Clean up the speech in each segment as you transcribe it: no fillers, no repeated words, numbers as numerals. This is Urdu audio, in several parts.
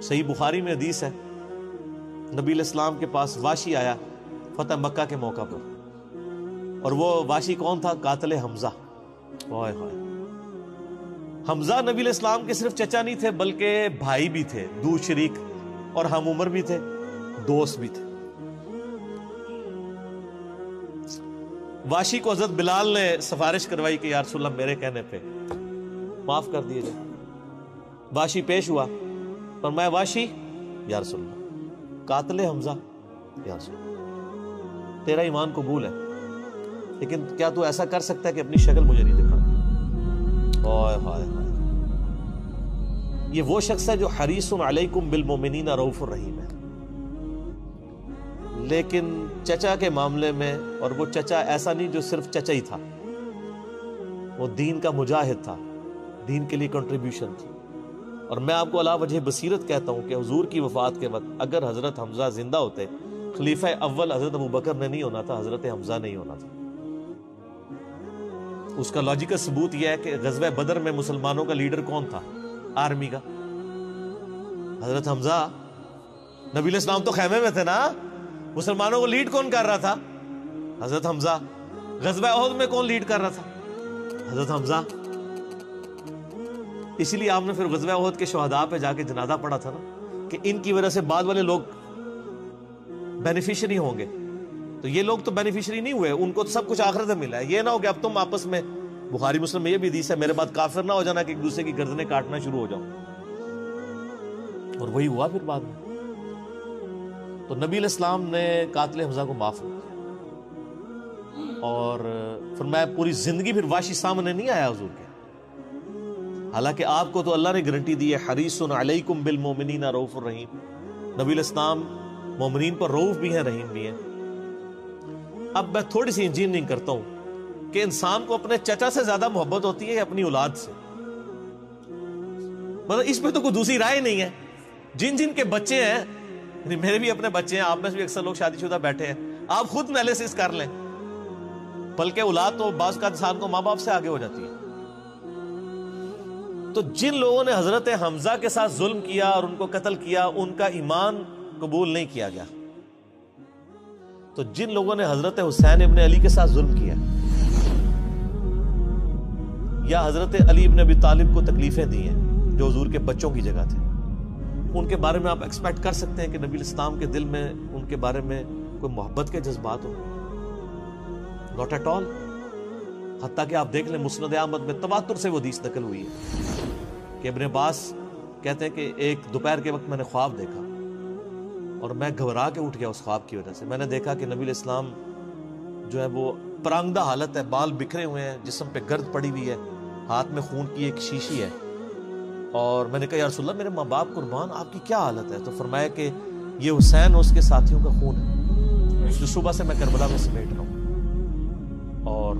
صحیح بخاری میں حدیث ہے، نبی علیہ السلام کے پاس واشی آیا فتح مکہ کے موقع پر، اور وہ واشی کون تھا؟ قاتل حمزہ۔ اوئے ہوئے، حمزہ نبی علیہ السلام کے صرف چچا نہیں تھے بلکہ بھائی بھی تھے، دو شریک اور ہم عمر بھی تھے، دوست بھی تھے۔ واشی کو حضرت بلال نے سفارش کروائی کہ یا رسول اللہ میرے کہنے پہ معاف کر دیے جائے۔ واشی پیش ہوا، فرمایا واشی یا رسول اللہ قاتل حمزہ، یا رسول اللہ تیرا ایمان قبول ہے، لیکن کیا تو ایسا کر سکتا ہے کہ اپنی شکل مجھے نہیں دکھا؟ اوئے ہائے ہائے، یہ وہ شخص ہے جو حریص علیکم بالمؤمنین رؤوف الرحیم ہے، لیکن چچا کے معاملے میں، اور وہ چچا ایسا نہیں جو صرف چچا ہی تھا، وہ دین کا مجاہد تھا، دین کے لیے کنٹریبیوشن تھی۔ اور میں آپ کو علا وجہ بصیرت کہتا ہوں کہ حضور کی وفات کے وقت اگر حضرت حمزہ زندہ ہوتے، خلیفہ اول حضرت ابوبکر نے نہیں ہونا تھا، حضرت حمزہ نہیں ہونا تھا۔ اس کا لاجیکل ثبوت یہ ہے کہ غزوہ بدر میں مسلمانوں کا لیڈر کون تھا آرمی کا؟ حضرت حمزہ۔ نبی علیہ السلام تو خیمے میں تھے نا، مسلمانوں کو لیڈ کون کر رہا تھا؟ حضرت حمزہ۔ غزوہ احد میں کون لیڈ کر رہا تھا؟ حضرت حمزہ۔ اسی لیے آپ نے پھر غزوہ احد کے شہداء پہ جا کے جنازہ پڑھا تھا نا، کہ ان کی وجہ سے بعد والے لوگ بینیفیشری ہوں گے، تو یہ لوگ تو بینیفیشری نہیں ہوئے، ان کو تو سب کچھ آخرت میں ملا ہے۔ یہ نہ ہو کہ اب تم آپس میں، بخاری مسلم میں یہ بھی حدیث ہے، میرے بعد کافر نہ ہو جانا کہ ایک دوسرے کی گردنیں کاٹنا شروع ہو جاؤ، اور وہی ہوا پھر بعد میں۔ تو نبی علیہ السلام نے قاتل حمزہ کو معاف کیا، اور فرمایا پوری زندگی پھر واشی سامنے نہیں آیا حضور کے، حالانکہ آپ کو تو اللہ نے گارنٹی دی ہے حریص علیکم بالمؤمنین رؤوف الرحیم۔ نبی علیہ السلام مومنین پر رؤوف بھی ہیں، رحیم بھی ہیں۔ اب میں تھوڑی سی انجینئرنگ کرتا ہوں کہ انسان کو اپنے چچا سے زیادہ محبت ہوتی ہے یا اپنی اولاد سے؟ مطلب اس پہ تو کوئی دوسری رائے نہیں ہے۔ جن جن کے بچے ہیں، یعنی میرے بھی اپنے بچے ہیں، آپ میں سے بھی اکثر لوگ شادی شدہ بیٹھے ہیں، آپ خود انالیسس کر لیں، بلکہ اولاد تو بعض کا انسان کو ماں باپ سے آگے ہو جاتی ہے۔ تو جن لوگوں نے حضرت حمزہ کے ساتھ ظلم کیا اور ان کو قتل کیا، ان کا ایمان قبول نہیں کیا گیا۔ تو جن لوگوں نے حضرت حسین ابن علی کے ساتھ ظلم کیا، یا حضرت علی ابن ابی طالب کو تکلیفیں دی ہیں جو حضور کے بچوں کی جگہ تھے، ان کے بارے میں آپ ایکسپیکٹ کر سکتے ہیں کہ نبی علیہ السلام کے دل میں ان کے بارے میں کوئی محبت کے جذبات ہوں؟ Not at all. حتیٰ کہ آپ دیکھ لیں مسند احمد میں تواتر سے وہ حدیث نقل ہوئی ہے کہ ابن عباس کہتے ہیں کہ ایک دوپہر کے وقت میں نے خواب دیکھا اور میں گھبرا کے اٹھ گیا اس خواب کی وجہ سے۔ میں نے دیکھا کہ نبی علیہ السلام جو ہے وہ پرانگدہ حالت ہے، بال بکھرے ہوئے ہیں، جسم پہ گرد پڑی ہوئی ہے، ہاتھ میں خون کی ایک شیشی ہے، اور میں نے کہا یا رسول اللہ میرے ماں باپ قربان، آپ کی کیا حالت ہے؟ تو فرمایا کہ یہ حسین اور اس کے ساتھیوں کا خون ہے جو صبح سے میں کربلا میں سمیٹ رہا ہوں۔ اور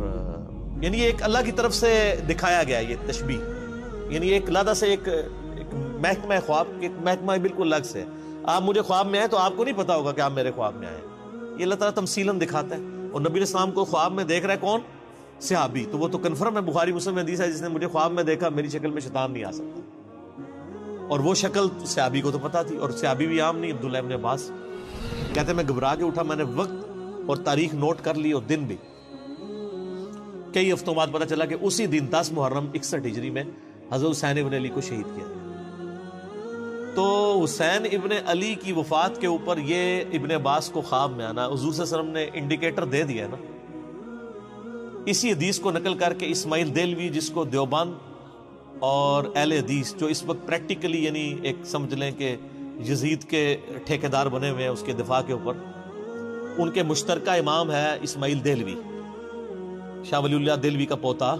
یعنی یہ ایک اللہ کی طرف سے دکھایا گیا یہ تشبیہ، یعنی ایک علیحدہ سے ایک محکمہ خواب، ایک محکمہ بالکل الگ سے۔ آپ مجھے خواب میں آئے تو آپ کو نہیں پتا ہوگا کہ آپ میرے خواب میں آئے، یہ اللہ تعالیٰ تمثیلاً دکھاتا ہے۔ اور نبی علیہ السلام کو خواب میں دیکھ رہا ہے کون؟ صحابی، تو وہ تو کنفرم ہے، بخاری مسلم میں حدیث ہے جس نے مجھے خواب میں دیکھا میری شکل میں شیطان نہیں آ سکتا، اور وہ شکل صحابی کو تو پتا تھی، اور صحابی بھی عام نہیں، عبداللہ ابن عباس کہتے ہیں میں گھبرا کے اٹھا، میں نے وقت اور تاریخ نوٹ کر لی اور دن بھی، کئی ہفتوں بعد پتا چلا کہ اسی دن 10 محرم 61 ہجری میں حضرت حسین ابن علی کو شہید کیا۔ تو حسین ابن علی کی وفات کے اوپر یہ ابن عباس کو خواب میں آنا، حضور صلی اللہ علیہ وسلم نے انڈیکیٹر دے دیا نا، اسی حدیث کو نقل کر کے اسماعیل دہلوی، جس کو دیوبند اور اہل حدیث جو اس وقت پریکٹیکلی یعنی ایک سمجھ لیں کہ یزید کے ٹھیکیدار بنے ہوئے ہیں اس کے دفاع کے اوپر، ان کے مشترکہ امام ہے اسماعیل دہلوی، شاہ ولی اللہ دہلوی کا پوتا۔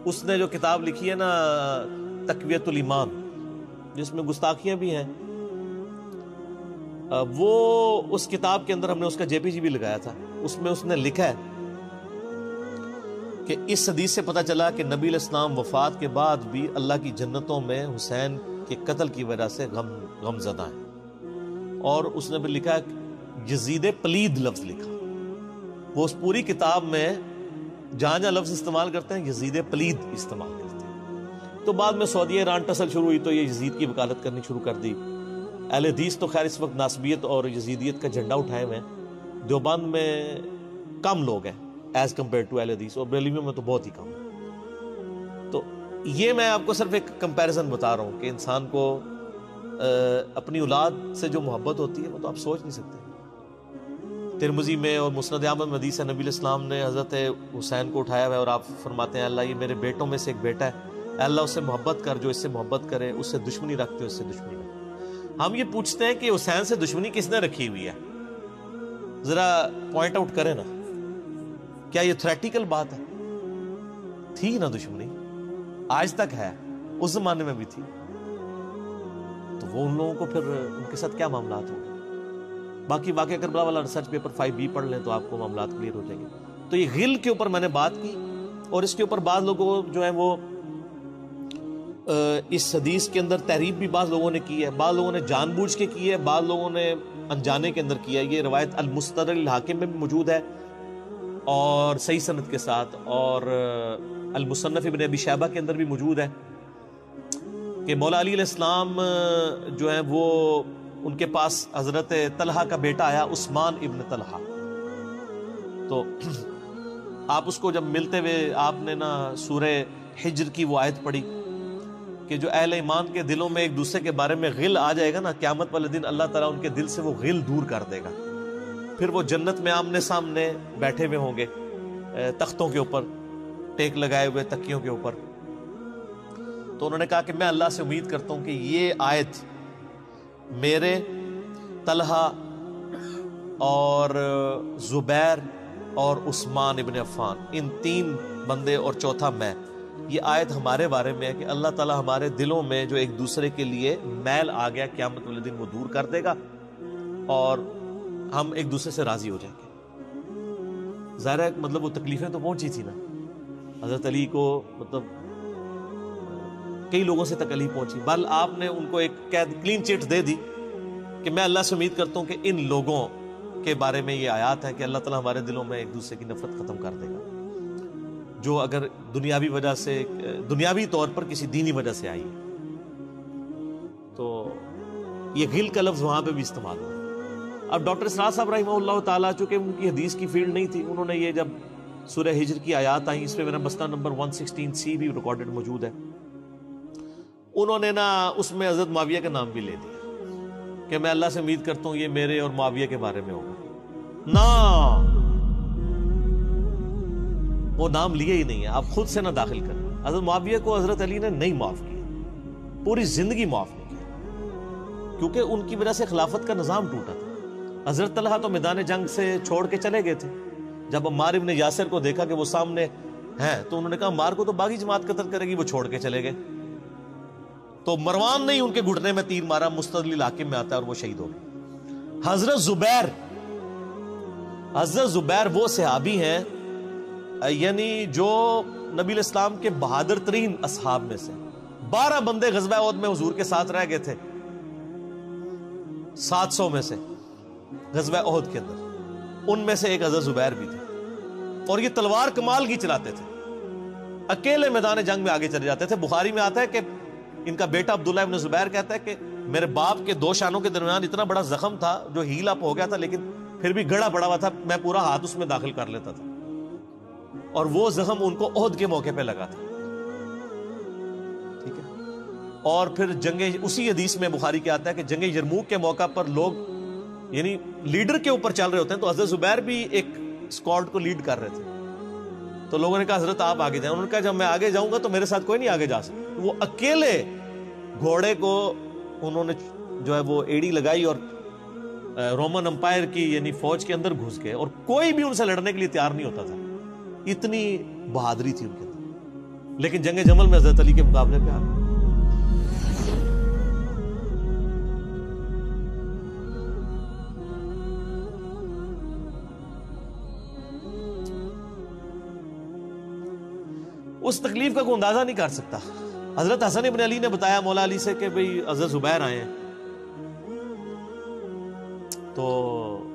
اس نے جو کتاب لکھی ہے نا تقویت الایمان، جس میں گستاخیاں بھی ہیں، وہ اس کتاب کے اندر ہم نے اس کا جے پی جی بھی لگایا تھا، اس میں اس نے لکھا ہے کہ اس حدیث سے پتہ چلا کہ نبی علیہ السلام وفات کے بعد بھی اللہ کی جنتوں میں حسین کے قتل کی وجہ سے غم زدہ ہیں، اور اس نے بھی لکھا یزید پلید لفظ لکھا، وہ اس پوری کتاب میں جہاں جہاں لفظ استعمال کرتے ہیں یزید پلید استعمال کرتے ہیں۔ تو بعد میں سعودیہ ایران ٹسل شروع ہوئی تو یہ یزید کی وکالت کرنی شروع کر دی. اہل حدیث تو خیر اس وقت ناسبیت اور یزیدیت کا جھنڈا اٹھائے ہوئے ہیں. دیوبند میں کم لوگ ہیں ایز کمپیئر ٹو اہل حدیث, اور بریلویوں میں تو بہت ہی کم. تو یہ میں آپ کو صرف ایک کمپیریزن بتا رہا ہوں کہ انسان کو اپنی اولاد سے جو محبت ہوتی ہے وہ تو آپ سوچ نہیں سکتے. ترمذی میں اور مسند احمد میں حدیث ہے, نبی علیہ السلام نے حضرت حسین کو اٹھایا ہوا ہے اور آپ فرماتے ہیں اللہ یہ میرے بیٹوں میں سے ایک بیٹا ہے, اے اللہ اس سے محبت کر, جو اس سے محبت کرے, اس سے دشمنی رکھتے اس سے دشمنی رکھ. ہم یہ پوچھتے ہیں کہ حسین سے دشمنی کس نے رکھی ہوئی ہے, ذرا پوائنٹ آؤٹ کریں نا. کیا یہ تھریٹیکل بات ہے؟ تھی نا دشمنی, آج تک ہے, اس زمانے میں بھی تھی. تو وہ ان لوگوں کو پھر ان کے ساتھ کیا معاملات ہوں گے؟ باقی واقعہ کربلا والا ریسرچ پیپر 5B پڑھ لیں تو آپ کو معاملات کلیئر ہو جائیں گے. تو یہ غل کے اوپر میں نے بات کی, اور اس کے اوپر بعض لوگوں جو ہیں وہ اس حدیث کے اندر تحریف بھی بعض لوگوں نے کی ہے, بعض لوگوں نے جان بوجھ کے کی ہے, بعض لوگوں نے انجانے کے اندر کیا ہے. یہ روایت المستدرک الحاکم میں بھی موجود ہے اور صحیح سند کے ساتھ, اور المصنف ابن ابی شیبہ کے اندر بھی موجود ہے کہ مولا علی علیہ السلام جو ہیں وہ ان کے پاس حضرت طلحہ کا بیٹا آیا, عثمان ابن طلحہ. تو آپ اس کو جب ملتے ہوئے آپ نے نا سورہ حجر کی وہ آیت پڑھی کہ جو اہل ایمان کے دلوں میں ایک دوسرے کے بارے میں غل آ جائے گا نا, قیامت والے دن اللہ تعالیٰ ان کے دل سے وہ غل دور کر دے گا. پھر وہ جنت میں آمنے سامنے بیٹھے ہوئے ہوں گے, تختوں کے اوپر ٹیک لگائے ہوئے, تکیوں کے اوپر. تو انہوں نے کہا کہ میں اللہ سے امید کرتا ہوں کہ یہ آیت میرے, طلحہ اور زبیر اور عثمان ابن عفان, ان 3 بندے اور چوتھا میں, یہ آیت ہمارے بارے میں ہے کہ اللہ تعالیٰ ہمارے دلوں میں جو ایک دوسرے کے لیے میل آ گیا قیامت والے دن وہ دور کر دے گا اور ہم ایک دوسرے سے راضی ہو جائیں گے. ظاہر ہے مطلب وہ تکلیفیں تو پہنچی تھی نا حضرت علی کو, مطلب کئی لوگوں سے تکلیف پہنچی. بل آپ نے ان کو ایک کلین چٹ دے دی کہ میں اللہ سے امید کرتا ہوں کہ ان لوگوں کے بارے میں یہ آیات ہے کہ اللہ تعالیٰ ہمارے دلوں میں ایک دوسرے کی نفرت ختم کر دے گا, جو اگر دنیاوی وجہ سے, دنیاوی طور پر کسی دینی وجہ سے آئی. تو یہ غل کا لفظ وہاں پہ بھی استعمال ہوا. اب ڈاکٹر اسرار صاحب رحمہ اللہ تعالیٰ, چونکہ ان کی حدیث کی فیلڈ نہیں تھی, انہوں نے یہ جب سورہ ہجر کی آیات آئیں, اس پہ میرا مسئلہ نمبر 116C بھی ریکارڈڈ موجود ہے, انہوں نے نا اس میں حضرت معاویہ کا نام بھی لے دیا کہ میں اللہ سے امید کرتا ہوں یہ میرے اور معاویہ کے بارے میں ہوگا. نا وہ نام لیا ہی نہیں ہے, آپ خود سے نہ داخل کریں. حضرت معاویہ کو حضرت علی نے نہیں معاف کیا, پوری زندگی معاف نہیں کیا, کیونکہ ان کی وجہ سے خلافت کا نظام ٹوٹا تھا. حضرت طلحہ تو میدان جنگ سے چھوڑ کے چلے گئے تھے. جب عمار ابن یاسر کو دیکھا کہ وہ سامنے ہیں تو انہوں نے کہا عمار کو تو باغی جماعت قتل کرے گی, وہ چھوڑ کے چلے گئے. تو مروان نے ان کے گھٹنے میں تیر مارا, مستدل الحاکم میں آتا ہے, اور وہ شہید ہو گئے. حضرت زبیر وہ صحابی ہیں یعنی جو نبی علیہ السلام کے بہادر ترین اصحاب میں سے. 12 بندے غزوہ احد میں حضور کے ساتھ رہ گئے تھے 700 میں سے غزوہ احد کے اندر, ان میں سے ایک حضرت زبیر بھی تھے. اور یہ تلوار کمال کی چلاتے تھے, اکیلے میدان جنگ میں آگے چلے جاتے تھے. بخاری میں آتا ہے کہ ان کا بیٹا عبداللہ ابن زبیر کہتا ہے کہ میرے باپ کے 2 شانوں کے درمیان اتنا بڑا زخم تھا جو ہیل اپ ہو گیا تھا, لیکن پھر بھی گڑا پڑا ہوا تھا, میں پورا ہاتھ اس میں داخل کر لیتا تھا, اور وہ زخم ان کو احد کے موقع پہ لگا تھا. ٹھیک ہے. اور پھر جنگ, اسی حدیث میں بخاری کے آتا ہے کہ جنگ یرموک کے موقع پر لوگ یعنی لیڈر کے اوپر چل رہے ہوتے ہیں, تو حضرت زبیر بھی ایک اسکواڈ کو لیڈ کر رہے تھے. تو لوگوں نے کہا حضرت آپ آگے جائیں. انہوں نے کہا جب میں آگے جاؤں گا تو میرے ساتھ کوئی نہیں آگے جا سکتا. وہ اکیلے گھوڑے کو انہوں نے جو ہے وہ ایڑی لگائی اور رومن امپائر کی یعنی فوج کے اندر گھس گئے, اور کوئی بھی ان سے لڑنے کے لیے تیار نہیں ہوتا تھا. اتنی بہادری تھی ان کے اندر. لیکن جنگ جمل میں حضرت علی کے مقابلے پہ آ گئے. اس تکلیف کا کوئی اندازہ نہیں کر سکتا. حضرت حسن ابن علی نے بتایا مولا علی سے کہ بھئی حضرت زبیر آئے ہیں, تو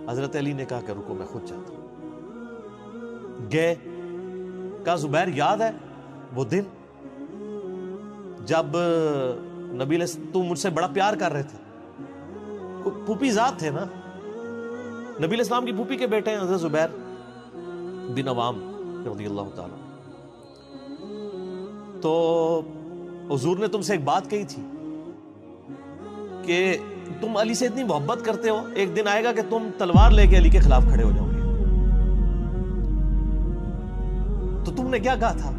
حضرت علی نے کہا کہ رکو میں خود چاہتا ہوں. گئے, کہا زبیر یاد ہے وہ دن جب نبی تم مجھ سے بڑا پیار کر رہے تھے، پھوپھی ذات تھے نا، نبی علیہ السلام کی پھوپھی کے بیٹے ہیں حضرت زبیر بن عوام رضی اللہ تعالیٰ. تو حضور نے تم سے ایک بات کہی تھی کہ تم علی سے اتنی محبت کرتے ہو، ایک دن آئے گا کہ تم تلوار لے کے علی کے خلاف کھڑے ہو جاؤ گے. تو تم نے کیا کہا تھا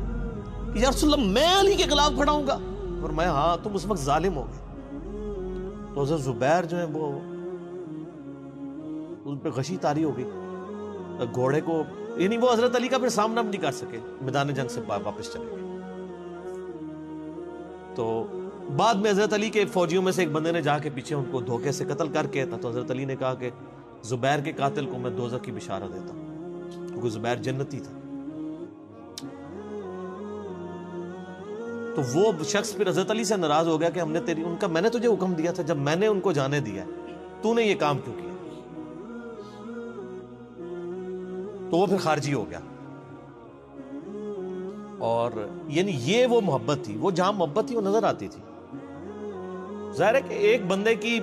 کہ یا رسول اللہ میں علی کے خلاف کھڑا ہوں گا؟ اور میں ہاں، تم اس وقت ظالم ہو گئے. تو حضرت زبیر جو ہے وہ ان پہ غشی طاری ہو گئی، گھوڑے کو، یعنی وہ حضرت علی کا پھر سامنا بھی نہیں کر سکے، میدان جنگ سے واپس چلے گئے. تو بعد میں حضرت علی کے فوجیوں میں سے ایک بندے نے جا کے پیچھے ان کو دھوکے سے قتل کر کے تھا. تو حضرت علی نے کہا کہ زبیر کے قاتل کو میں دوزخ کی بشارت دیتا ہوں، کیونکہ زبیر جنتی تھا. تو وہ شخص پھر حضرت علی سے ناراض ہو گیا کہ ہم نے میں نے تجھے حکم دیا تھا، جب میں نے ان کو جانے دیا تو نے یہ کام کیوں کیا؟ تو وہ پھر خارجی ہو گیا. اور یعنی یہ وہ محبت تھی، وہ جہاں محبت تھی وہ نظر آتی تھی. ظاہر ہے کہ ایک بندے کی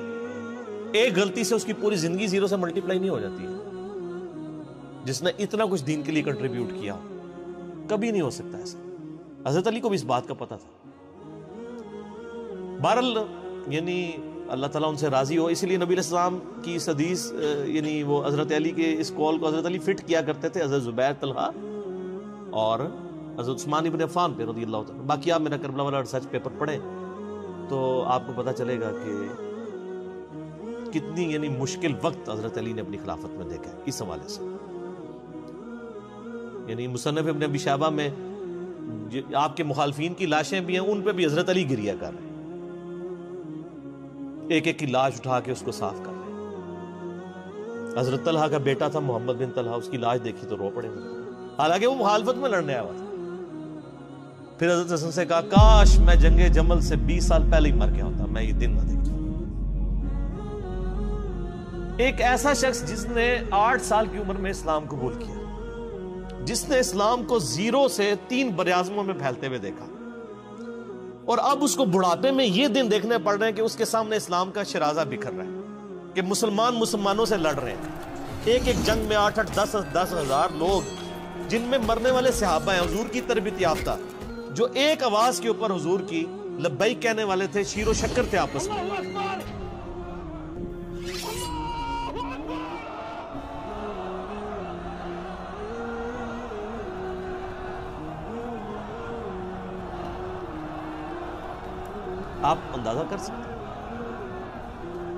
ایک غلطی سے اس کی پوری زندگی زیرو سے ملٹی پلائی نہیں ہو جاتی ہے. جس نے اتنا کچھ دین کے لیے کنٹریبیوٹ کیا کبھی نہیں ہو سکتا ایسا. حضرت علی کو بھی اس بات کا پتہ تھا. بہرحال یعنی اللہ تعالیٰ ان سے راضی ہو، اسی لیے نبی علیہ السلام کی اس حدیث یعنی وہ حضرت علی کے اس قول کو حضرت علی فٹ کیا کرتے تھے حضرت زبیر، طلحہ اور حضرت عثمان ابن عفان پہ رضی اللہ تعالیٰ. باقی آپ میرا کربلا والا ریسرچ پیپر پڑھیں تو آپ کو پتہ چلے گا کہ کتنی یعنی مشکل وقت حضرت علی نے اپنی خلافت میں دیکھا ہے اس حوالے سے. یعنی مصنف ابن ابی شیبہ میں آپ کے مخالفین کی لاشیں بھی ہیں، ان پہ بھی حضرت علی گریہ کر رہے ہیں، ایک ایک کی لاش اٹھا کے اس کو صاف کر رہے ہیں. حضرت طلحہ کا بیٹا تھا محمد بن طلحہ، اس کی لاش دیکھی تو رو پڑے، حالانکہ وہ مخالفت میں لڑنے آیا تھا. پھر حضرت حسن سے کہا کاش میں جنگ جمل سے 20 سال پہلے ہی مر گیا ہوتا، میں یہ دن نہ دیکھتا. ایک ایسا شخص جس نے 8 سال کی عمر میں اسلام قبول کیا، جس نے اسلام کو زیرو سے 3 براعظموں میں پھیلتے ہوئے دیکھا، اور اب اس کو بڑھاپے میں یہ دن دیکھنے پڑ رہے ہیں کہ اس کے سامنے اسلام کا شرازہ بکھر رہا ہے، کہ مسلمانوں سے لڑ رہے ہیں. ایک ایک جنگ میں 8-8 10 ہزار لوگ، جن میں مرنے والے صحابہ ہیں حضور کی تربیت یافتہ، جو ایک آواز کے اوپر حضور کی لبیک کہنے والے تھے، شیر و شکر تھے آپس میں. آپ اندازہ کر سکتے ہیں.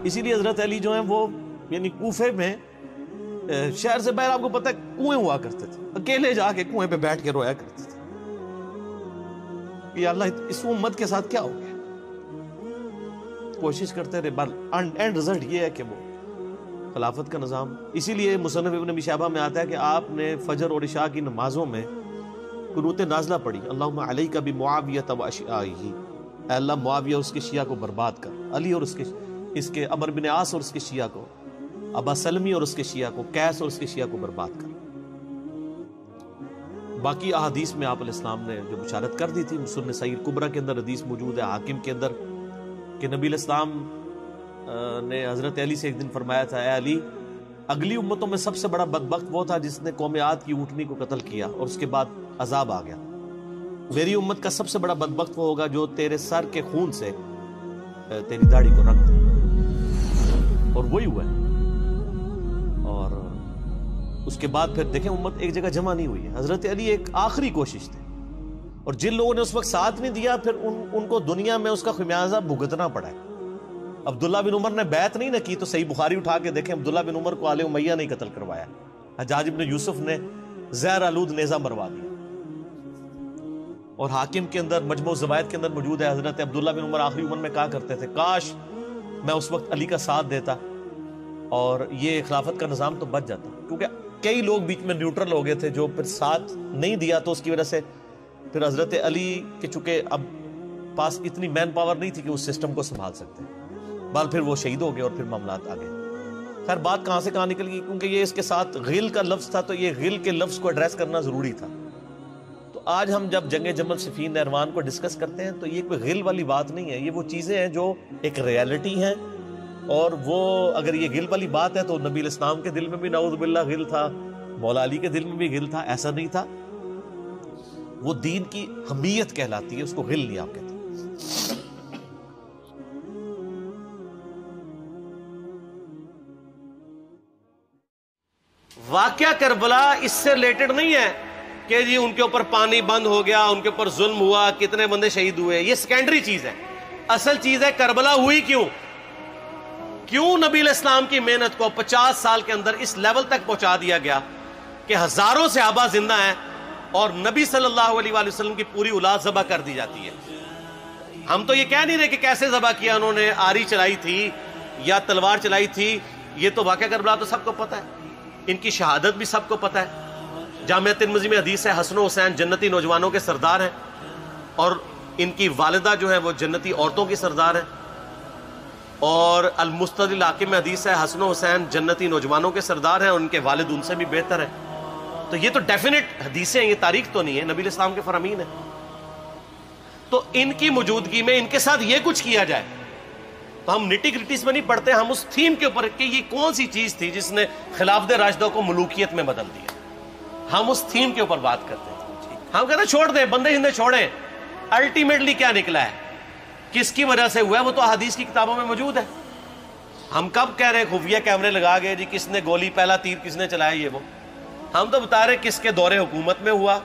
اسی لیے حضرت علی جو ہیں وہ یعنی کوفے میں شہر سے باہر آپ کو پتہ ہے کنویں ہوا کرتے تھے، اکیلے جا کے کنویں پہ بیٹھ کے رویا کرتے تھے کہ اللہ اس امت کے ساتھ کیا ہو گیا. کوشش کرتے رہے، اینڈ رزلٹ یہ ہے کہ وہ خلافت کا نظام. اسی لیے مصنف ابن ابی شیبہ میں آتا ہے کہ آپ نے فجر اور عشاء کی نمازوں میں قنوت نازلہ پڑھی، اللہم علیک بمعاویہ و اشعائہ، اے اللہ معاویہ اس کے شیعہ کو برباد کر، علی اور اس کے عمر بن عاص اور اس کے شیعہ کو، ابا سلمی اور اس کے شیعہ کو، قیس اور اس کے شیعہ کو برباد کر. باقی احادیث میں آپ علیہ السلام نے جو بشارت کر دی تھی، سنن سعید کبریٰ کے اندر حدیث موجود ہے، حاکم کے اندر، کہ نبی علیہ السلام نے حضرت علی سے ایک دن فرمایا تھا، اے علی، اگلی امتوں میں سب سے بڑا بدبخت وہ تھا جس نے قوم عاد کی اونٹنی کو قتل کیا اور اس کے بعد عذاب آ گیا. میری امت کا سب سے بڑا بدبخت وہ ہوگا جو تیرے سر کے خون سے تیری داڑھی کو رنگ دے. اور وہی ہوا ہے. اور اس کے بعد پھر دیکھیں امت ایک جگہ جمع نہیں ہوئی ہے. حضرت علی ایک آخری کوشش تھی، اور جن لوگوں نے اس وقت ساتھ نہیں دیا پھر ان کو دنیا میں اس کا خمیازہ بھگتنا پڑا ہے. عبداللہ بن عمر نے بیعت نہیں نہ کی تو صحیح بخاری اٹھا کے دیکھیں، عبداللہ بن عمر کو آل امیہ نہیں قتل کروایا، حجاج بن یوسف نے زہر آلود نیزہ مروا دیا. اور حاکم کے اندر مجموع الزوائد کے اندر موجود ہے، حضرت عبداللہ بن عمر آخری عمر میں کہا کرتے تھے کاش میں اس وقت علی کا ساتھ دیتا اور یہ خلافت کا نظام تو بچ جاتا. کیونکہ کئی لوگ بیچ میں نیوٹرل ہو گئے تھے جو پھر ساتھ نہیں دیا، تو اس کی وجہ سے پھر حضرت علی کے چونکہ اب پاس اتنی مین پاور نہیں تھی کہ اس سسٹم کو سنبھال سکتے، بعد پھر وہ شہید ہو گئے اور پھر معاملات آ گئے. خیر بات کہاں سے کہاں نکل گئی، کیونکہ یہ اس کے ساتھ غل کا لفظ تھا، تو یہ غل کے لفظ کو ایڈریس کرنا ضروری تھا. تو تو آج ہم جب جنگ جمل صفین نہروان کو ڈسکس کرتے ہیں تو یہ کوئی غل والی بات نہیں ہے، یہ وہ چیزیں ہیں جو ایک ریالٹی ہیں، اور وہ اگر یہ غل والی بات ہے تو نبی علیہ السلام کے دل میں بھی نعوذ باللہ غل تھا، مولا علی کے دل میں بھی غل تھا، ایسا نہیں تھا۔ وہ دین کی حمیت کہلاتی ہے، اس کو غل نہیں آپ کہتے۔ واقعہ کربلا اس سے ریلیٹڈ نہیں ہے کہ جی ان کے اوپر پانی بند ہو گیا، ان کے اوپر ظلم ہوا، کتنے بندے شہید ہوئے، یہ سیکنڈری چیز ہے۔ اصل چیز ہے کربلا ہوئی کیوں نبی علیہ السلام کی محنت کو 50 سال کے اندر اس لیول تک پہنچا دیا گیا کہ ہزاروں صحابہ زندہ ہیں اور نبی صلی اللہ علیہ وآلہ وسلم کی پوری اولاد ذبح کر دی جاتی ہے۔ ہم تو یہ کہہ نہیں رہے کہ کیسے ذبح کیا انہوں نے، آری چلائی تھی یا تلوار چلائی تھی، یہ تو واقعہ کربلا تو سب کو پتہ ہے، ان کی شہادت بھی سب کو پتہ ہے۔ جامعہ ترمذی میں حدیث ہے حسن و حسین جنتی نوجوانوں کے سردار ہیں، اور ان کی والدہ جو ہے وہ جنتی عورتوں کی سردار ہیں، اور المستدل حاکم میں حدیث ہے حسن و حسین جنتی نوجوانوں کے سردار ہیں اور ان کے والد ان سے بھی بہتر ہیں۔ تو یہ تو ڈیفینٹ حدیثیں ہیں، یہ تاریخ تو نہیں ہے، نبی علیہ السلام کے فرامین ہیں۔ تو ان کی موجودگی میں ان کے ساتھ یہ کچھ کیا جائے تو ہم نٹی گریٹیز میں نہیں پڑھتے، ہم اس تھیم کے اوپر کہ یہ کون سی چیز تھی جس نے خلافت راشدہ کو ملوکیت میں بدل دیا، ہم اس تھیم کے اوپر بات کرتے ہیں۔ ہم کہتے ہیں چھوڑ دیں، بندے ہندے چھوڑیں، الٹیمیٹلی کیا نکلا ہے، کس کی وجہ سے ہوا ہے، وہ تو حدیث کی کتابوں میں موجود ہے۔ ہم کب کہہ رہے ہیں خفیہ کیمرے لگا گئے جی کس نے گولی پہلا تیر کس نے چلایا، یہ وہ ہم تو بتا رہے کس کے دور حکومت میں ہوا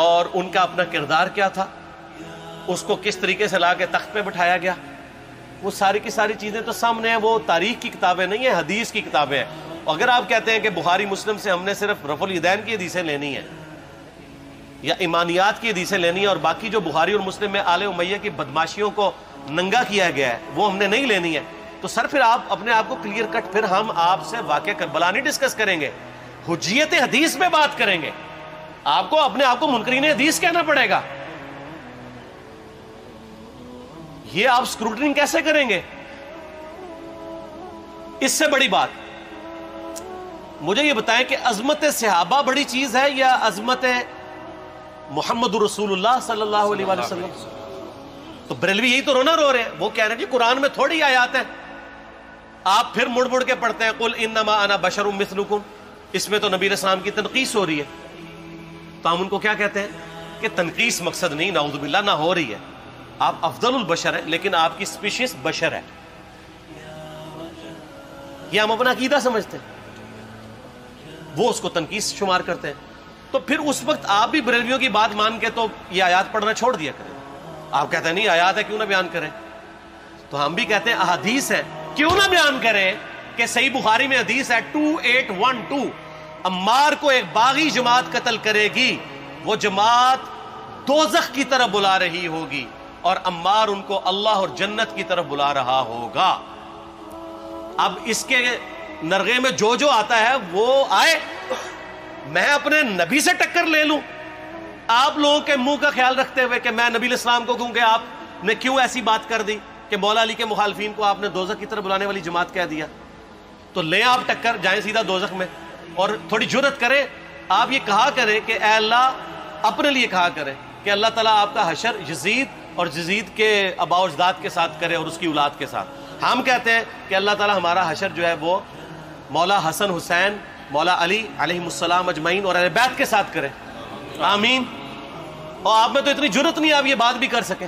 اور ان کا اپنا کردار کیا تھا، اس کو کس طریقے سے لا کے تخت پہ بٹھایا گیا، وہ ساری کی ساری چیزیں تو سامنے ہیں۔ وہ تاریخ کی کتابیں نہیں ہیں، حدیث کی کتابیں ہیں۔ اگر آپ کہتے ہیں کہ بخاری مسلم سے ہم نے صرف رفع الیدین کی حدیثیں لینی ہیں یا ایمانیات کی حدیثیں لینی ہے اور باقی جو بخاری اور مسلم میں آل امیہ کی بدماشیوں کو ننگا کیا گیا ہے وہ ہم نے نہیں لینی ہے، تو سر پھر آپ اپنے آپ کو کلیئر کٹ، پھر ہم آپ سے واقعہ کربلا نہیں ڈسکس کریں گے، حجیت حدیث میں بات کریں گے۔ آپ کو اپنے آپ کو منکرین حدیث کہنا پڑے گا، یہ آپ اسکروٹنگ کیسے کریں گے؟ اس سے بڑی بات مجھے یہ بتائیں کہ عظمت صحابہ بڑی چیز ہے یا عظمت محمد رسول اللہ صلی اللہ علیہ وآلہ وسلم؟ تو بریلوی یہی تو رونا رو رہے ہیں، وہ کہہ رہے ہیں جی قرآن میں تھوڑی آیات ہیں، آپ پھر مڑ مڑ کے پڑھتے ہیں قل انما انا بشر مثلکم، اس میں تو نبی علیہ السلام کی تنقیص ہو رہی ہے۔ تو ہم ان کو کیا کہتے ہیں کہ تنقیص مقصد نہیں، نعوذ باللہ، نہ ہو رہی ہے، آپ افضل البشر ہیں لیکن آپ کی سپیشیز بشر ہے، یہ ہم اپنا عقیدہ سمجھتے ہیں، وہ اس کو تنقیص شمار کرتے ہیں۔ تو پھر اس وقت آپ بھی بریلویوں کی بات مان کے تو یہ آیات پڑھنا چھوڑ دیا کریں۔ آپ کہتے ہیں نہیں آیات ہے کیوں نہ بیان کریں، تو ہم بھی کہتے ہیں احادیث ہے کیوں نہ بیان کریں کہ صحیح بخاری میں حدیث ہے 2812 عمار کو ایک باغی جماعت قتل کرے گی، وہ جماعت دوزخ کی طرف بلا رہی ہوگی اور عمار ان کو اللہ اور جنت کی طرف بلا رہا ہوگا۔ اب اس کے نرغے میں جو جو آتا ہے وہ آئے، میں اپنے نبی سے ٹکر لے لوں آپ لوگوں کے منہ کا خیال رکھتے ہوئے کہ میں نبی علیہ السلام کو کہوں کہ آپ نے کیوں ایسی بات کر دی کہ مولا علی کے مخالفین کو آپ نے دوزخ کی طرف بلانے والی جماعت کہہ دیا، تو لیں آپ ٹکر، جائیں سیدھا دوزخ میں، اور تھوڑی جرت کریں، آپ یہ کہا کریں کہ اے اللہ، اپنے لیے کہا کریں کہ اللہ تعالیٰ آپ کا حشر یزید اور یزید کے آباء و اجداد کے ساتھ کرے اور اس کی اولاد کے ساتھ۔ ہم کہتے ہیں کہ اللہ تعالیٰ ہمارا حشر جو ہے وہ مولا حسن حسین، مولا علی علیہ السلام اجمعین اور اہل بیت کے ساتھ کرے، آمین۔ اور آپ میں تو اتنی جرت نہیں آپ یہ بات بھی کر سکیں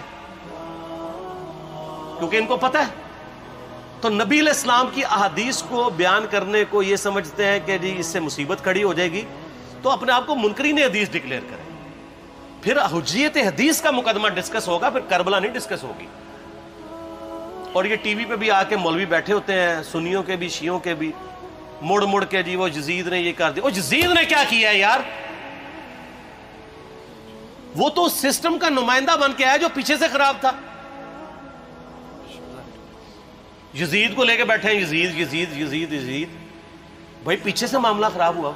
کیونکہ ان کو پتہ ہے۔ تو نبی علیہ السلام کی احادیث کو بیان کرنے کو یہ سمجھتے ہیں کہ جی اس سے مصیبت کھڑی ہو جائے گی، تو اپنے آپ کو منکرین حدیث ڈکلیئر کریں، پھر حجیت حدیث کا مقدمہ ڈسکس ہوگا، پھر کربلا نہیں ڈسکس ہوگی۔ اور یہ ٹی وی پہ بھی آ کے مولوی بیٹھے ہوتے ہیں، سنیوں کے بھی شیعوں کے بھی، مڑ مڑ کے جی وہ یزید نے یہ کر دیا۔ وہ یزید نے کیا کیا ہے یار؟ وہ تو سسٹم کا نمائندہ بن کے آیا جو پیچھے سے خراب تھا۔ یزید کو لے کے بیٹھے ہیں، یزید یزید یزید یزید، بھائی پیچھے سے معاملہ خراب ہوا۔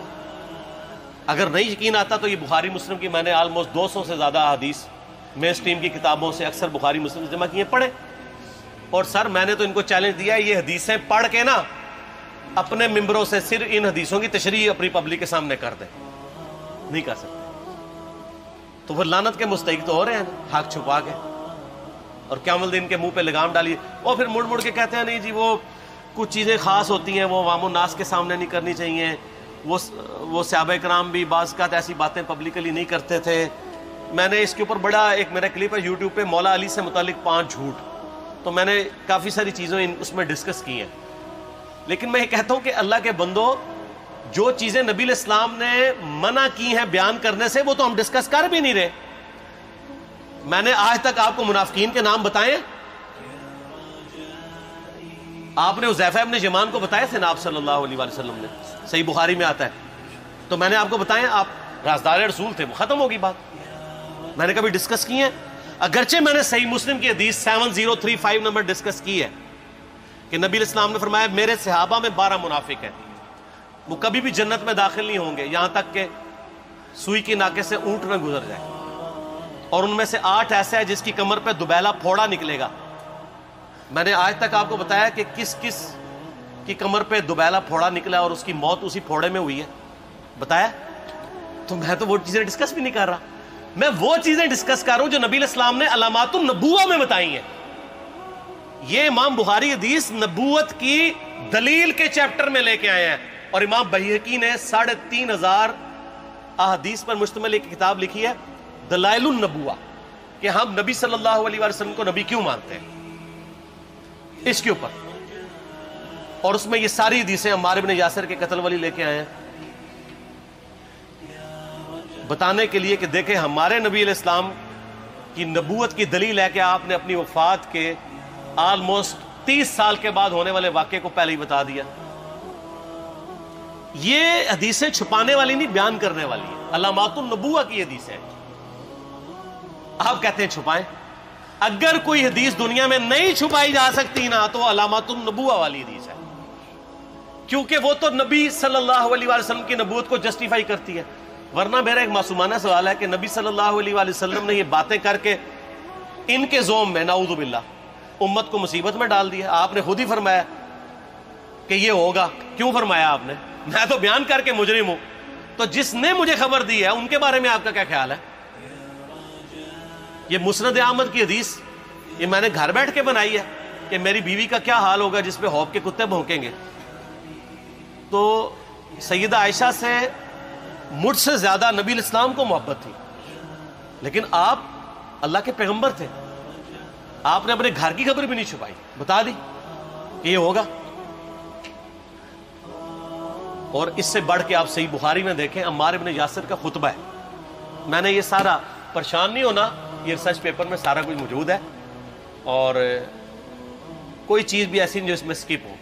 اگر نہیں یقین آتا تو یہ بخاری مسلم کی میں نے آلموسٹ 200 سے زیادہ حدیث مین اسٹریم کی کتابوں سے اکثر بخاری مسلم جمع کیے، پڑھے، اور سر میں نے تو ان کو چیلنج دیا ہے یہ حدیثیں پڑھ کے نا اپنے ممبروں سے صرف ان حدیثوں کی تشریح اپنی پبلک کے سامنے کر دیں، نہیں کر سکتے۔ تو وہ لعنت کے مستحق تو ہو رہے ہیں حق چھپا کے، اور قیامت الدین کے منہ پہ لگام ڈالی، اور پھر مڑ مڑ کے کہتے ہیں نہیں جی وہ کچھ چیزیں خاص ہوتی ہیں وہ عوام الناس کے سامنے نہیں کرنی چاہیے، وہ صحابہ کرام بھی بعض اوقات ایسی باتیں پبلکلی نہیں کرتے تھے۔ میں نے اس کے اوپر بڑا ایک میرا کلپ ہے یوٹیوب پہ، مولا علی سے متعلق 5 جھوٹ، تو میں نے کافی ساری چیزیں اس میں ڈسکس کی ہیں۔ لیکن میں یہ کہتا ہوں کہ اللہ کے بندو، جو چیزیں نبی علیہ السلام نے منع کی ہیں بیان کرنے سے، وہ تو ہم ڈسکس کر بھی نہیں رہے۔ میں نے آج تک آپ کو منافقین کے نام بتائے؟ آپ نے حذیفہ ابن یمان کو بتایا تھے نا آپ صلی اللہ علیہ وآلہ وسلم نے، صحیح بخاری میں آتا ہے، تو میں نے آپ کو بتایا، آپ رازدار رسول تھے، وہ ختم ہوگی بات۔ میں نے کبھی ڈسکس کی ہے؟ اگرچہ میں نے صحیح مسلم کی حدیث 7035 نمبر ڈسکس کی ہے کہ نبی علیہ السلام نے فرمایا میرے صحابہ میں 12 منافق ہیں، وہ کبھی بھی جنت میں داخل نہیں ہوں گے یہاں تک کہ سوئی کی ناکے سے اونٹ نہ گزر جائے، اور ان میں سے 8 ایسا ہے جس کی کمر پہ دوبیلا پھوڑا نکلے گا۔ میں نے آج تک آپ کو بتایا کہ کس کس کی کمر پہ دوبیلا پھوڑا نکلا اور اس کی موت اسی پھوڑے میں ہوئی ہے؟ بتایا؟ تو میں تو وہ چیزیں ڈسکس بھی نہیں کر رہا، میں وہ چیزیں ڈسکس کر رہا ہوں جو نبی علیہ السلام نے علامات النبوہ میں بتائی ہیں۔ یہ امام بخاری حدیث نبوت کی دلیل کے چیپٹر میں لے کے آئے ہیں، اور امام بہقی نے 3500 احادیث پر مشتمل ایک کتاب لکھی ہے دلائل النبوہ، کہ ہم نبی صلی اللہ علیہ وسلم کو نبی کیوں مانتے ہیں، اس کے اوپر، اور اس میں یہ ساری حدیثیں عمار ابن یاسر کے قتل والی لے کے آئے ہیں، بتانے کے لیے کہ دیکھیں ہمارے نبی علیہ السلام کی نبوت کی دلیل ہے کہ آپ نے اپنی وفات کے آلموسٹ 30 سال کے بعد ہونے والے واقعے کو پہلے ہی بتا دیا۔ یہ حدیثیں چھپانے والی نہیں، بیان کرنے والی ہیں، علامات النبوہ کی حدیثیں ہیں۔ آپ کہتے ہیں چھپائیں، اگر کوئی حدیث دنیا میں نہیں چھپائی جا سکتی نا تو علامات النبوہ والی حدیث ہے، کیونکہ وہ تو نبی صلی اللہ علیہ وسلم کی نبوت کو جسٹیفائی کرتی ہے۔ ورنہ میرا ایک معصومانہ سوال ہے کہ نبی صلی اللہ علیہ وسلم نے یہ باتیں کر کے ان کے زوم میں نعوذ باللہ امت کو مصیبت میں ڈال دیا۔ آپ نے خود ہی فرمایا کہ یہ ہوگا، کیوں فرمایا آپ نے؟ میں تو بیان کر کے مجرم ہوں، تو جس نے مجھے خبر دی ہے ان کے بارے میں آپ کا کیا خیال ہے؟ یہ مسند احمد کی حدیث یہ میں نے گھر بیٹھ کے بنائی ہے کہ میری بیوی کا کیا حال ہوگا جس پہ خوف کے کتے بھونکیں گے۔ تو سیدہ عائشہ سے مجھ سے زیادہ نبی علیہ السلام کو محبت تھی، لیکن آپ اللہ کے پیغمبر تھے، آپ نے اپنے گھر کی خبر بھی نہیں چھپائی، بتا دی کہ یہ ہوگا۔ اور اس سے بڑھ کے آپ صحیح بخاری میں دیکھیں، عمار ابن یاسر کا خطبہ ہے۔ میں نے یہ سارا، پریشان نہیں ہونا، یہ ریسرچ پیپر میں سارا کچھ موجود ہے، اور کوئی چیز بھی ایسی نہیں جو اس میں سکپ ہو۔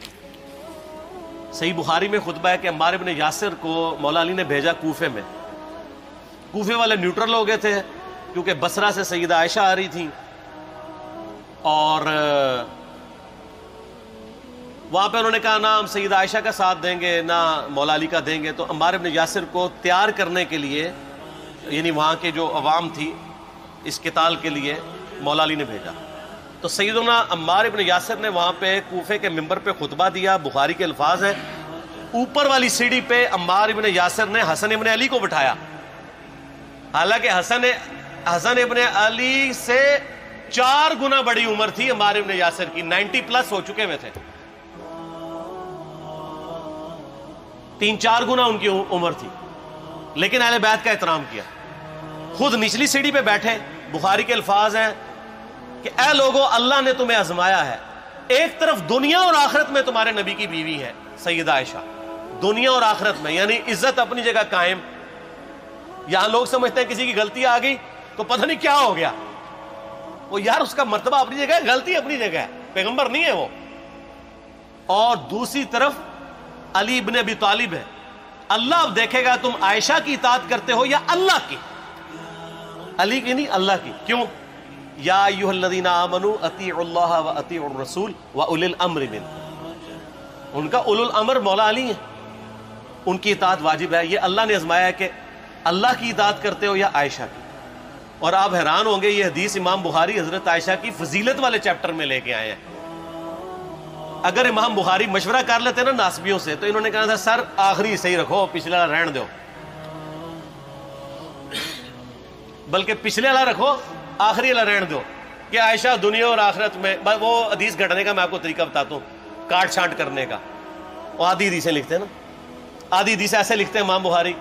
صحیح بخاری میں خطبہ ہے کہ عمار ابن یاسر کو مولا علی نے بھیجا کوفے میں۔ کوفے والے نیوٹرل ہو گئے تھے کیونکہ بصرہ سے سیدہ عائشہ آ رہی تھیں، اور وہاں پہ انہوں نے کہا نہ ہم سیدہ عائشہ کا ساتھ دیں گے نہ مولا علی کا دیں گے، تو عمار ابن یاسر کو تیار کرنے کے لیے، یعنی وہاں کے جو عوام تھی اس قتال کے لیے، مولا علی نے بھیجا۔ تو سیدنا عمار ابن یاسر نے وہاں پہ کوفے کے منبر پہ خطبہ دیا، بخاری کے الفاظ ہیں، اوپر والی سیڑھی پہ عمار ابن یاسر نے حسن ابن علی کو بٹھایا، حالانکہ حسن ابن علی سے 4 گنا بڑی عمر تھی عمار ابن یاسر کی، 90 پلس ہو چکے ہوئے تھے، 3-4 گنا ان کی عمر تھی، لیکن اہل بیت کا احترام کیا، خود نچلی سیڑھی پہ بیٹھے۔ بخاری کے الفاظ ہیں کہ اے لوگو، اللہ نے تمہیں آزمایا ہے، ایک طرف دنیا اور آخرت میں تمہارے نبی کی بیوی ہے سیدہ عائشہ، دنیا اور آخرت میں، یعنی عزت اپنی جگہ قائم۔ یہاں لوگ سمجھتے ہیں کسی کی غلطی آ گئی تو پتہ نہیں کیا ہو گیا، وہ یار اس کا مرتبہ اپنی جگہ ہے، غلطی اپنی جگہ ہے، پیغمبر نہیں ہے وہ۔ اور دوسری طرف علی ابن ابی طالب ہے، اللہ اب دیکھے گا تم عائشہ کی اطاعت کرتے ہو یا اللہ کی، علی کی نہیں اللہ کی۔ کیوں؟ یا ایھا الذین آمنوا اطیعوا اللہ واطیعوا الرسول واولی الامر منکم، ان کا اولو الامر مولا علی ہیں، ان کی اطاعت واجب ہے۔ یہ اللہ نے آزمایا ہے کہ اللہ کی اطاعت کرتے ہو یا عائشہ کی۔ اور آپ حیران ہوں گے، یہ حدیث امام بخاری حضرت عائشہ کی فضیلت والے چیپٹر میں لے کے آئے ہیں۔ اگر امام بخاری مشورہ کر لیتے نا ناسبیوں سے تو انہوں نے کہا تھا سر آخری صحیح رکھو، پچھلا رہن دو۔ بلکہ پچھلے والا رکھو، آخری والا رہن دو کہ عائشہ دنیا اور آخرت میں. وہ حدیث گھٹنے کا میں آپ کو طریقہ بتاتا ہوں، کاٹ چھانٹ کرنے کا. وہ آدھی حدیثیں لکھتے ہیں نا، آدھی حدیث ایسے لکھتے ہیں امام بخاری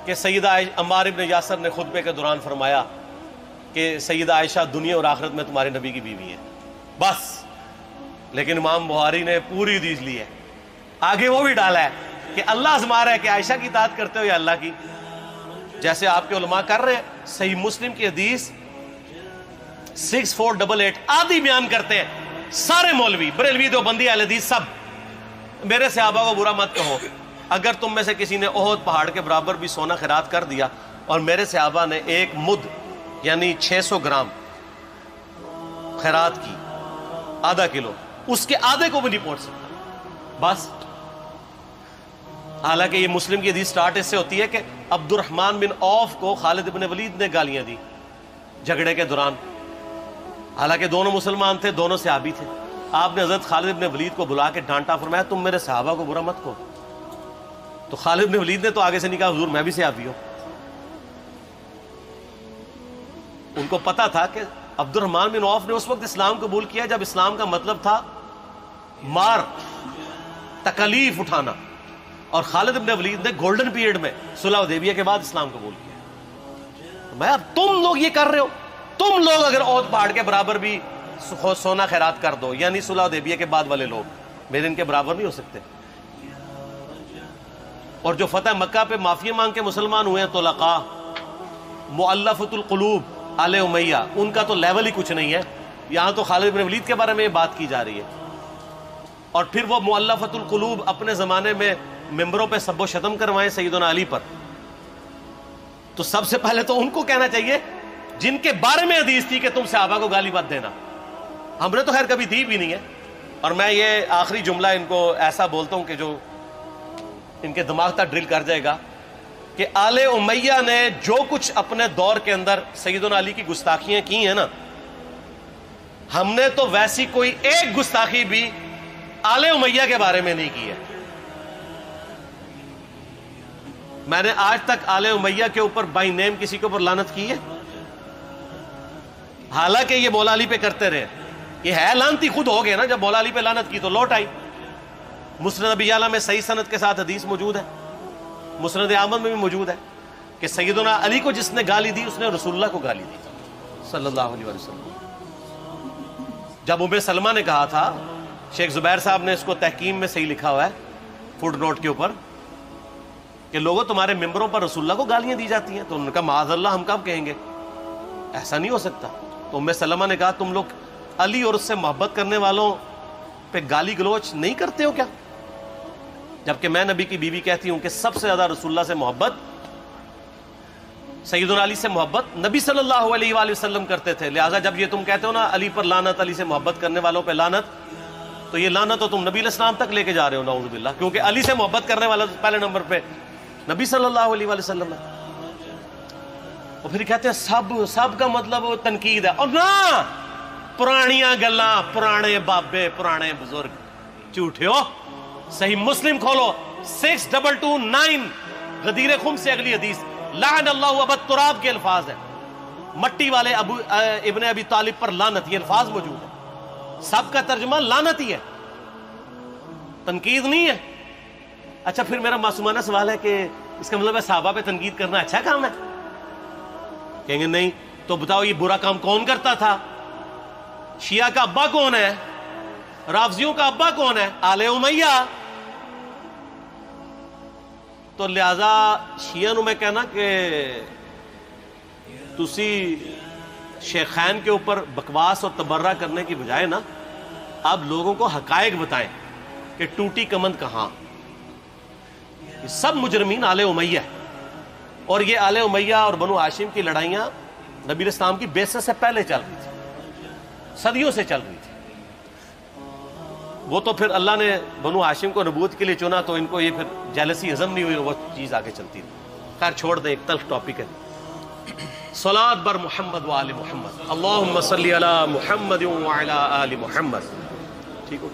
کہ سیدہ عمار ابن یاسر نے خطبے کے دوران فرمایا کہ سیدہ عائشہ دنیا اور آخرت میں تمہارے نبی کی بیوی ہے، بس. لیکن امام بخاری نے پوری حدیث لی ہے، آگے وہ بھی ڈالا ہے کہ اللہ آزما رہا ہے کہ عائشہ کی اطاعت کرتے ہو یا اللہ کی، جیسے آپ کے علماء کر رہے ہیں. صحیح مسلم کی حدیث 6488 آدھی بیان کرتے ہیں سارے مولوی، بریلوی، دیوبندی، اہل حدیث سب. میرے صحابہ کو برا مت کہو، اگر تم میں سے کسی نے احد پہاڑ کے برابر بھی سونا خیرات کر دیا اور میرے صحابہ نے ایک مد یعنی 600 گرام خیرات کی، آدھا کلو، اس کے آدھے کو بھی نہیں پہنچ سکتا بس. حالانکہ یہ مسلم کی حدیث سٹارٹ اس سے ہوتی ہے کہ عبد الرحمن بن عوف کو خالد بن ولید نے گالیاں دی جھگڑے کے دوران. حالانکہ دونوں مسلمان تھے، دونوں صحابی تھے. آپ نے حضرت خالد بن ولید کو بلا کے ڈانٹا، فرمایا تم میرے صحابہ کو برا مت کہو. تو خالد بن ولید نے تو آگے سے نہیں کہا حضور میں بھی صحابی ہوں. ان کو پتا تھا کہ عبد الرحمن بن عوف نے اس وقت اسلام قبول کیا جب اسلام کا مطلب تھا مار، تکلیف اٹھانا، اور خالد بن ولید نے گولڈن پیریڈ میں صلح حدیبیہ کے بعد اسلام قبول کیا. میں اب تم لوگ یہ کر رہے ہو، تم لوگ اگر احد پہاڑ کے برابر بھی سونا خیرات کر دو، یعنی صلح حدیبیہ کے بعد والے لوگ میرے ان کے برابر نہیں ہو سکتے. اور جو فتح مکہ پہ معافی مانگ کے مسلمان ہوئے ہیں طلقاء، مؤلفۃ القلوب آل امیہ، ان کا تو لیول ہی کچھ نہیں ہے. یہاں تو خالد بن ولید کے بارے میں یہ بات کی جا رہی ہے. اور پھر وہ مؤلفۃ القلوب اپنے زمانے میں ممبروں پہ سب و شتم کروائیں سیدنا علی پر. تو سب سے پہلے تو ان کو کہنا چاہیے جن کے بارے میں حدیث تھی کہ تم صحابہ کو گالی مت دینا. ہم نے تو خیر کبھی دی بھی نہیں ہے. اور میں یہ آخری جملہ ان کو ایسا بولتا ہوں کہ جو ان کے دماغ تک ڈرل کر جائے گا کہ آل امیہ نے جو کچھ اپنے دور کے اندر سیدنا علی کی گستاخیاں کی ہیں نا، ہم نے تو ویسی کوئی ایک گستاخی بھی آل امیہ کے بارے میں نہیں کی ہے. میں نے آج تک آل امیہ کے اوپر بائی نیم کسی کے اوپر لعنت کی ہے؟ حالانکہ یہ مولا علی پہ کرتے رہے. یہ ہے لعنتی خود ہو گئے نا، جب مولا علی پہ لعنت کی تو لوٹ آئی. مسند ابی یعلا میں صحیح سند کے ساتھ حدیث موجود ہے، مسند احمد میں بھی موجود ہے کہ سیدنا علی کو جس نے گالی دی اس نے رسول اللہ کو گالی دی صلی اللہ علیہ وسلم. جب ام سلمہ نے کہا تھا، شیخ زبیر صاحب نے اس کو تحکیم میں صحیح لکھا ہوا ہے فوٹ نوٹ کے اوپر، کہ لوگوں تمہارے ممبروں پر رسول اللہ کو گالیاں دی جاتی ہیں، تو انہوں نے کہا معاذ اللہ، ہم کب کہیں گے، ایسا نہیں ہو سکتا. تو ام سلمہ نے کہا تم لوگ علی اور اس سے محبت کرنے والوں پہ گالی گلوچ نہیں کرتے ہو کیا؟ جبکہ میں نبی کی بیوی کہتی ہوں کہ سب سے زیادہ رسول اللہ سے محبت، سیدنا علی سے محبت نبی صلی اللہ علیہ وآلہ وسلم کرتے تھے. لہٰذا جب یہ تم کہتے ہو نا علی پر لعنت، علی سے محبت کرنے والوں پہ لعنت، تو یہ لعنت تو تم نبی علیہ السلام تک لے کے جا رہے ہو نعوذ باللہ، کیونکہ علی سے محبت کرنے والا پہلے نمبر پہ نبی صلی اللہ علیہ وآلہ وسلم ہے. اور پھر کہتے ہیں سب کا مطلب تنقید ہے. اور نہ، پرانیاں گلاں، پرانے بابے، پرانے بزرگ، جھوٹے ہو. صحیح مسلم کھولو 6229 غدیر خم سے اگلی حدیث، لعن اللہ ابا التراب کے الفاظ ہیں، مٹی والے ابن ابی طالب پر لعنت، یہ الفاظ موجود ہیں. سب کا ترجمہ لعنت ہی ہے، تنقید نہیں ہے. اچھا پھر میرا معصومانہ سوال ہے کہ اس کا مطلب ہے صحابہ پہ تنقید کرنا اچھا کام ہے؟ کہیں گے نہیں. تو بتاؤ یہ برا کام کون کرتا تھا؟ شیعہ کا ابا کون ہے؟ رافضیوں کا ابا کون ہے؟ آل امیہ. تو لہذا شیعہ نو میں کہنا کہ تسی شیخین کے اوپر بکواس اور تبرہ کرنے کی بجائے نا اب لوگوں کو حقائق بتائیں کہ ٹوٹی کمند کہاں. یہ سب مجرمین آل امیہ ہے. اور یہ آل امیہ اور بنو ہاشم کی لڑائیاں نبی اسلام کی بعثت سے پہلے چل رہی تھی، صدیوں سے چل رہی تھی. وہ تو پھر اللہ نے بنو ہاشم کو نبوت کے لیے چنا تو ان کو یہ پھر جیلسی ہضم نہیں ہوئی، وہ چیز آگے چلتی رہی. خیر چھوڑ دیں، ایک تلخ ٹاپک ہے. صلاۃ بر محمد و آل محمد، اللہم صلی علی محمد و علی آل محمد. ٹھیک ہو؟